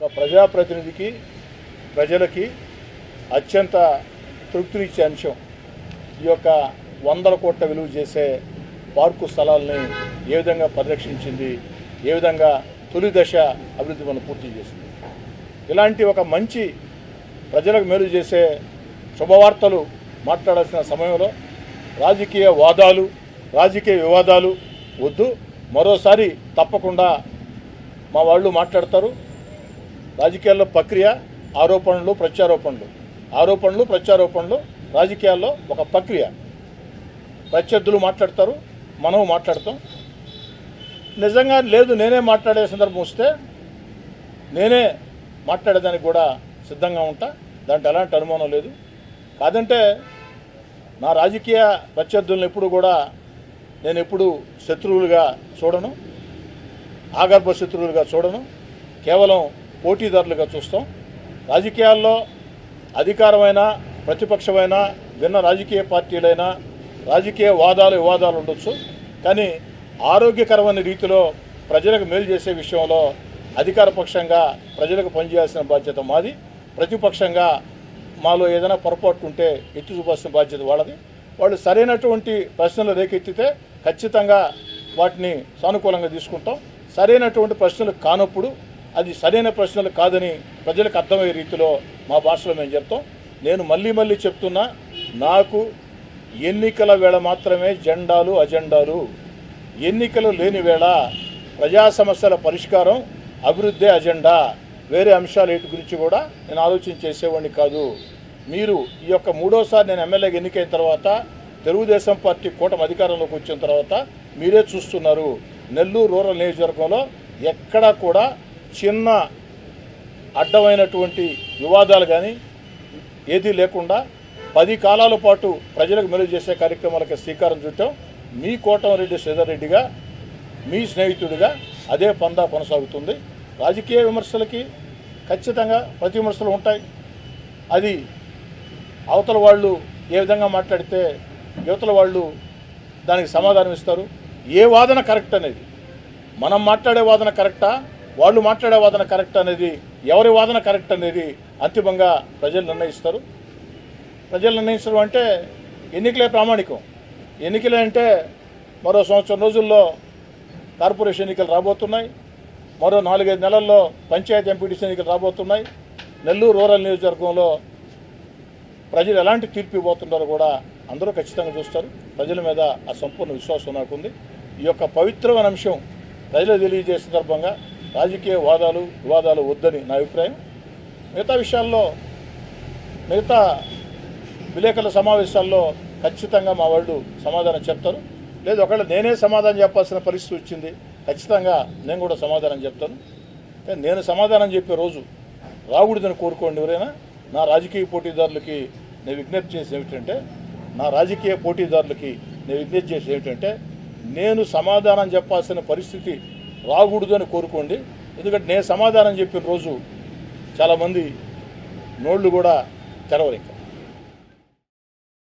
ఒక ప్రజాప్రతినిధికి ప్రజలకి అత్యంత తృప్తినిచ్చే అంశం ఈ యొక్క 100 కోట్ల విలువ చేసే పార్కు స్థలాలని ఏ విధంగా పరిరక్షించింది, ఏ విధంగా తొలి దశ అభివృద్ధి పనులు పూర్తి చేసింది. ఇలాంటి ఒక మంచి ప్రజలకు మేలు చేసే శుభవార్తలు మాట్లాడాల్సిన సమయంలో రాజకీయ వాదాలు, రాజకీయ వివాదాలు వద్దు. మరోసారి తప్పకుండా మా వాళ్ళు మాట్లాడతారు. రాజకీయాల్లో ప్రక్రియ ఆరోపణలు ప్రత్యారోపణలు, ఆరోపణలు ప్రత్యారోపణలు రాజకీయాల్లో ఒక ప్రక్రియ. ప్రత్యర్థులు మాట్లాడతారు, మనం మాట్లాడతాం. నిజంగా లేదు నేనే మాట్లాడే సందర్భం వస్తే నేనే మాట్లాడేదానికి కూడా సిద్ధంగా ఉంటా. దాంట్లో ఎలాంటి అనుమానం లేదు. కాదంటే నా రాజకీయ ప్రత్యర్థులను ఎప్పుడు కూడా నేను ఎప్పుడు శత్రువులుగా చూడను, ఆగర్భ శత్రువులుగా చూడను. కేవలం పోటీదారులుగా చూస్తాం. రాజకీయాల్లో అధికారమైన ప్రతిపక్షమైన భిన్న రాజకీయ పార్టీలైనా రాజకీయ వాదాలు వివాదాలు ఉండొచ్చు. కానీ ఆరోగ్యకరమైన రీతిలో ప్రజలకు మేలు చేసే విషయంలో అధికార పక్షంగా ప్రజలకు పనిచేయాల్సిన బాధ్యత మాది. ప్రతిపక్షంగా మాలో ఏదైనా పొరపాటు ఉంటే ఎత్తి చూపాల్సిన బాధ్యత వాళ్ళది. వాళ్ళు సరైనటువంటి ప్రశ్నలు రేకెత్తితే ఖచ్చితంగా వాటిని సానుకూలంగా తీసుకుంటాం. సరైనటువంటి ప్రశ్నలు కానప్పుడు అది సరైన ప్రశ్నలు కాదని ప్రజలకు అర్థమయ్యే రీతిలో మా భాషలో మేము చెప్తాం. నేను మళ్ళీ చెప్తున్నా, నాకు ఎన్నికల వేళ మాత్రమే జెండాలు అజెండాలు. ఎన్నికలు లేని వేళ ప్రజా సమస్యల పరిష్కారం, అభివృద్ధి అజెండా. వేరే అంశాలు వీటి గురించి కూడా నేను ఆలోచన చేసేవాడిని కాదు. మీరు ఈ యొక్క 3వసారి నేను ఎమ్మెల్యేగా ఎన్నికైన తర్వాత తెలుగుదేశం పార్టీ కూటమి అధికారంలోకి వచ్చిన తర్వాత మీరే చూస్తున్నారు. నెల్లూరు రూరల్ నియోజకవర్గంలో ఎక్కడా కూడా చిన్న అడ్డమైనటువంటి వివాదాలు కానీ ఏదీ లేకుండా 10 కాలాల పాటు ప్రజలకు మేలు చేసే కార్యక్రమాలకు శ్రీకారం చుట్టాం. మీ కోటమిరెడ్డి శ్రీధర్ రెడ్డిగా, మీ స్నేహితుడిగా అదే పందా కొనసాగుతుంది. రాజకీయ విమర్శలకి ఖచ్చితంగా ప్రతి విమర్శలు ఉంటాయి. అది అవతల వాళ్ళు ఏ విధంగా మాట్లాడితే యువతల వాళ్ళు దానికి సమాధానం ఇస్తారు. ఏ వాదన కరెక్ట్ అనేది, మనం మాట్లాడే వాదన కరెక్టా, వాళ్ళు మాట్లాడే వాదన కరెక్ట్ అనేది, ఎవరి వాదన కరెక్ట్ అనేది అంతిమంగా ప్రజలు నిర్ణయిస్తారు. ప్రజలు నిర్ణయించడం అంటే ఎన్నికలే ప్రామాణికం. ఎన్నికలే అంటే మరో 1 సంవత్సరం రోజుల్లో కార్పొరేషన్ ఎన్నికలు రాబోతున్నాయి. మరో 4-5 నెలల్లో పంచాయతీ ఎంపీటీసీ ఎన్నికలు రాబోతున్నాయి. నెల్లూరు రూరల్ నియోజకవర్గంలో ప్రజలు ఎలాంటి తీర్పు ఇవ్వబోతున్నారో కూడా అందరూ ఖచ్చితంగా చూస్తారు. ప్రజల మీద ఆ సంపూర్ణ విశ్వాసం నాకుంది. ఈ యొక్క పవిత్రమైన అంశం ప్రజలు తెలియజేసే సందర్భంగా రాజకీయ వాదాలు వివాదాలు వద్దని నా అభిప్రాయం. మిగతా విషయాల్లో మిగతా విలేకరుల సమావేశాల్లో ఖచ్చితంగా మా వాళ్ళు సమాధానం చెప్తారు. లేదు ఒకవేళ నేనే సమాధానం చెప్పాల్సిన పరిస్థితి వచ్చింది, ఖచ్చితంగా నేను కూడా సమాధానం చెప్తాను. కానీ నేను సమాధానం చెప్పే రోజు రాకూడదని కోరుకోండి ఎవరైనా. నా రాజకీయ పోటీదారులకి నేను విజ్ఞప్తి చేసి ఏమిటంటే, నేను సమాధానం చెప్పాల్సిన పరిస్థితి రాకూడదని కోరుకోండి. ఎందుకంటే నేను సమాధానం చెప్పిన రోజు చాలామంది నోళ్ళు కూడా తెరవరు.